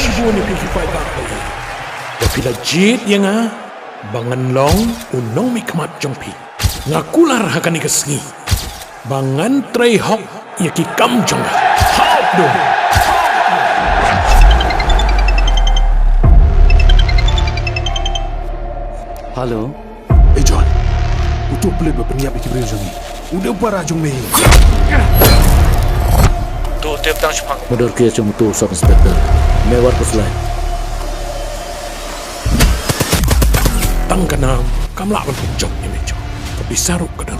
shibu ni pikipai kapai. Tapi lajit yang bangan long unong mikmat jongpi. Ngakular hakan ikasengi. Bangan tray hok yaki kam jong. Hop dong. Halo. John. Utuk pelit berpeniap ikibril jongi. Udah para jong mei. Tu tiap tang sepang. Modal kia cuma tu sub inspector. Mewar kuslai. Tang kanam kamla ban pujok ni mejo. Tapi saruk kadan.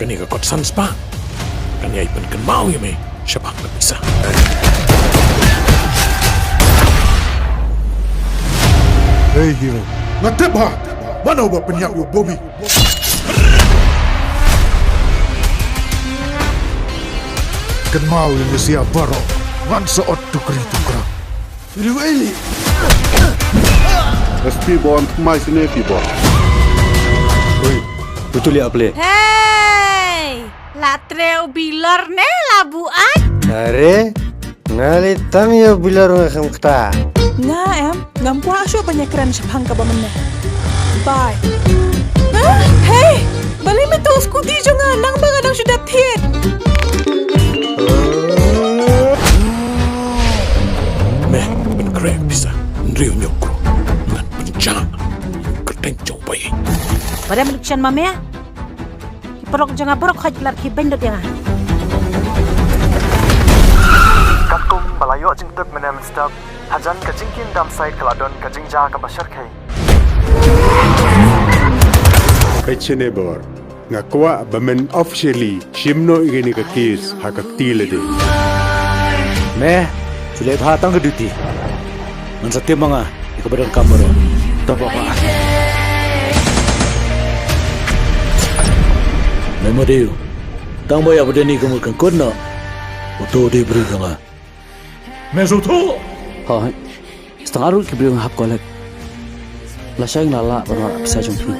Kani ka kot san spa. Kani ai pen kan mau ya me. Siapa tak bisa. Hey hero. Ngatep ha. Mana ubah penyak yo Bobby? Kan mau yang siap baro. Ngan seot tukri tukra. Riu eli. SP bond mai sini pibo. Oi, betul ya ple. Hey, latreu bilar ne labuan. Are, ngali tam yo bilar ngam kta. Nga em, ngampu asyo banyak keren sepang ka ba man na. Bye. Hey, balik mo to scooty jo nga nang ba nang sudah thiet. Meh, ben krek bisa. Riu nyokro. Ngan penjang. Kerteng jong pai. Pada melukisan mamea. Iporok jangan porok hajlar ki bendot yang Kakum balayo jingtuk menem stab. Hajan kajingkin dam side keladon kajingja ke bashar kai. Kachene bor. Ngakwa bamen officially shimno igeni ka case hakak tilade. Meh, sulit hatang ke duty. Ngan setiap mga ikabadan kamera. Tapa pa. Memoriu. Tang boy abade ni kamu kan kona. Oto di beri nga. Mesuto. Ha, setengah rul kibri ngahap kolek. Lasya yang lala berwarna bisa jumpi.